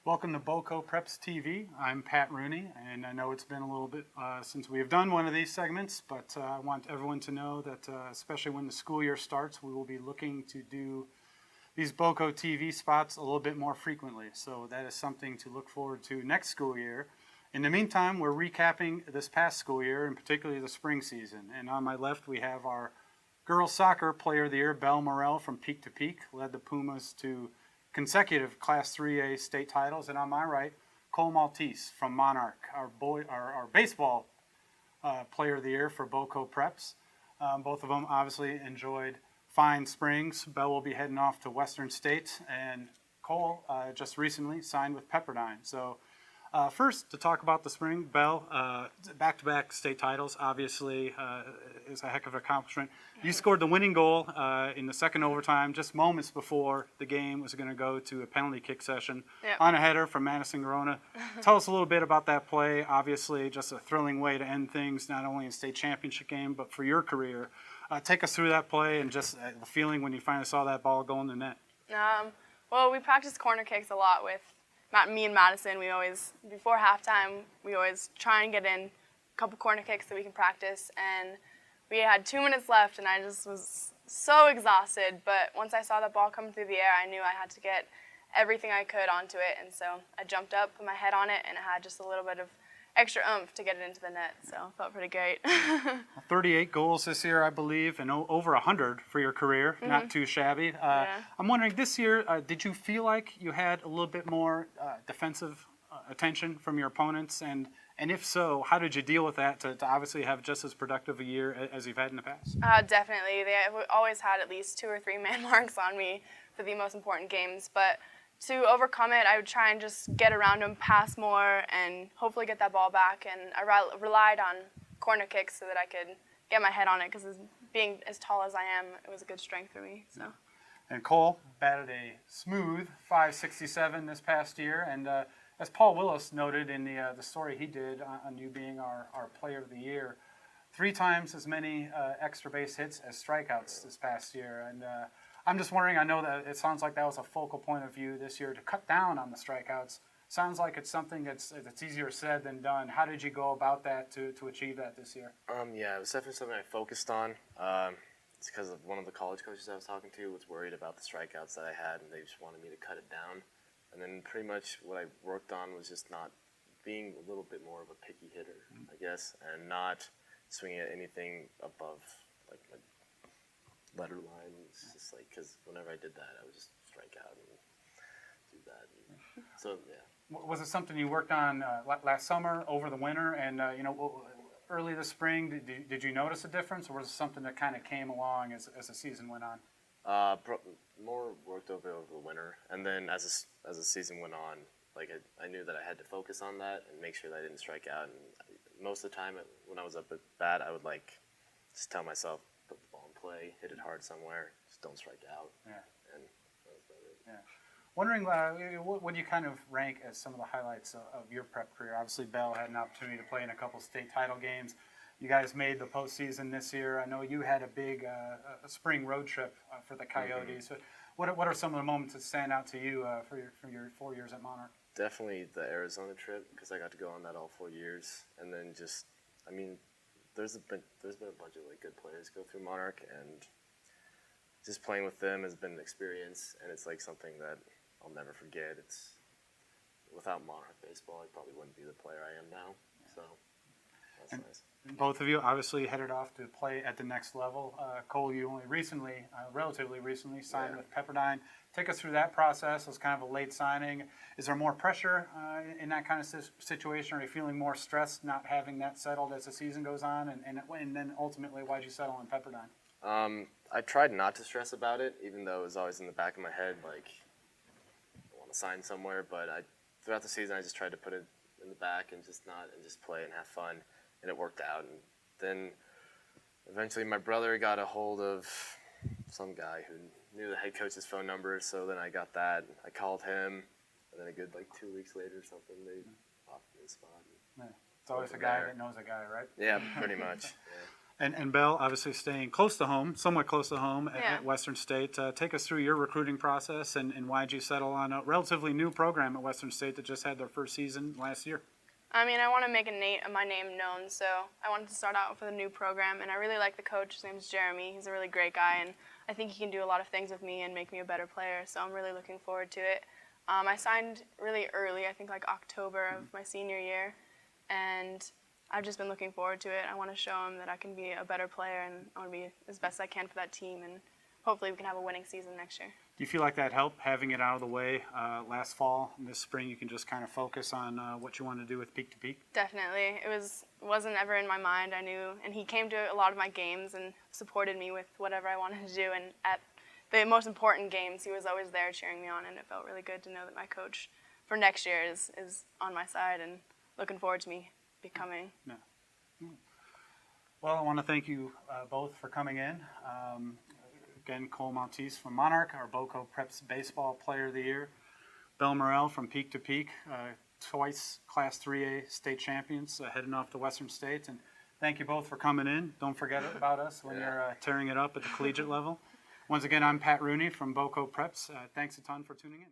Welcome to BoCoPrepTV. I'm Pat Rooney, and I know it's been a little bit since we have done one of these segments, but I want everyone to know that especially when the school year starts, we will be looking to do these BoCo TV spots a little bit more frequently. So that is something to look forward to next school year. In the meantime, we're recapping this past school year, and particularly the spring season. And on my left, we have our girls soccer player of the year, Belle Morrell from Peak to Peak, led the Pumas to consecutive Class 3A state titles. And on my right, Cole Maltese from Monarch, our baseball player of the year for BoCo Preps. Both of them obviously enjoyed fine springs. Belle will be heading off to Western State, and Cole just recently signed with Pepperdine. So first, to talk about the spring, Belle, back-to-back state titles, obviously, is a heck of an accomplishment. You scored the winning goal in the second overtime, just moments before the game was going to go to a penalty kick session on a header from Madison Garona. Tell us a little bit about that play. Obviously, just a thrilling way to end things, not only in state championship game, but for your career. Take us through that play and just the feeling when you finally saw that ball go in the net. Well, we practiced corner kicks a lot with me and Madison. We always, before halftime, we always try and get in a couple corner kicks that we can practice. And we had 2 minutes left, and I just was so exhausted. But once I saw that ball come through the air, I knew I had to get everything I could onto it. And so I jumped up, put my head on it, and it had just a little bit of extra oomph to get it into the net. So it felt pretty great. 38 goals this year, I believe, and over 100 for your career. Not too shabby. I'm wondering, this year, did you feel like you had a little bit more defensive attention from your opponents? And if so, how did you deal with that to obviously have just as productive a year as you've had in the past? Definitely. They always had at least 2 or 3 man marks on me for the most important games. But to overcome it, I would try and just get around them, pass more, and hopefully get that ball back. And I relied on corner kicks so that I could get my head on it, because being as tall as I am, it was a good strength for me. So. And Cole batted a smooth .567 this past year. And as Paul Willis noted in the story he did on you being our player of the year, 3 times as many extra base hits as strikeouts this past year. And I'm just wondering, I know that it sounds like that was a focal point of view this year to cut down on the strikeouts. Sounds like it's something that's easier said than done. How did you go about that to achieve that this year? Yeah, it was definitely something I focused on. It's because of one of the college coaches I was talking to was worried about the strikeouts that I had, and they just wanted me to cut it down. And then pretty much what I worked on was just not being a little bit more of a picky hitter, I guess, and not swinging at anything above like my letter line. It's just like, because whenever I did that, I would just strike out and do that. And so yeah. Was it something you worked on last summer, over the winter, and early this spring? Did you notice a difference, or was it something that kind of came along as the season went on? More worked over the winter, and then as the season went on, like I knew that I had to focus on that and make sure that I didn't strike out. And most of the time, when I was up at bat, I would just tell myself, put the ball in play, hit it hard somewhere, just don't strike out. Yeah. And that was about it. Yeah. Wondering, what would you kind of rank as some of the highlights of your prep career? Obviously, Belle had an opportunity to play in a couple state title games. You guys made the postseason this year. I know you had a big spring road trip for the Coyotes. Mm-hmm. What are some of the moments that stand out to you for your 4 years at Monarch? Definitely the Arizona trip, because I got to go on that all 4 years. And then there's been a bunch of good players go through Monarch, and just playing with them has been an experience, and it's something that I'll never forget. It's without Monarch baseball, I probably wouldn't be the player I am now. So that's nice. Both of you obviously headed off to play at the next level. Cole, you only relatively recently signed with Pepperdine. Take us through that process. It was kind of a late signing. Is there more pressure in that kind of situation? Are you feeling more stressed not having that settled as the season goes on? And then ultimately, why'd you settle on Pepperdine? I tried not to stress about it, even though it was always in the back of my head, I want to sign somewhere. But throughout the season, I just tried to put it in the back and just play and have fun. And it worked out. And then eventually my brother got a hold of some guy who knew the head coach's phone number, so then I got that. I called him, and then a good 2 weeks later or something, they offered me a spot. Yeah. It's always a guy that knows a guy, right? Yeah, pretty much. Yeah. And Belle, obviously staying close to home, somewhat close to home Yeah. at Western State. Take us through your recruiting process and why'd you settle on a relatively new program at Western State that just had their first season last year? I mean, I want to make my name known, so I wanted to start out with a new program, and I really like the coach. His name's Jeremy. He's a really great guy, and I think he can do a lot of things with me and make me a better player, so I'm really looking forward to it. I signed really early, I think like October of my senior year, and I've just been looking forward to it. I want to show him that I can be a better player, and I want to be as best I can for that team, and hopefully we can have a winning season next year. Do you feel like that helped, having it out of the way last fall and this spring? You can just kind of focus on what you want to do with Peak to Peak? Definitely. Wasn't ever in my mind. I knew, and he came to a lot of my games and supported me with whatever I wanted to do, and at the most important games, he was always there cheering me on, and it felt really good to know that my coach for next year is on my side and looking forward to me becoming. No. Well, I want to thank you both for coming in. Again, Cole Maltese from Monarch, our BoCo Preps Baseball Player of the Year. Belle Morrell from Peak to Peak, twice Class 3A state champions, heading off to Western State. And thank you both for coming in. Don't forget about us when you're tearing it up at the collegiate level. Once again, I'm Pat Rooney from BoCo Preps. Thanks a ton for tuning in.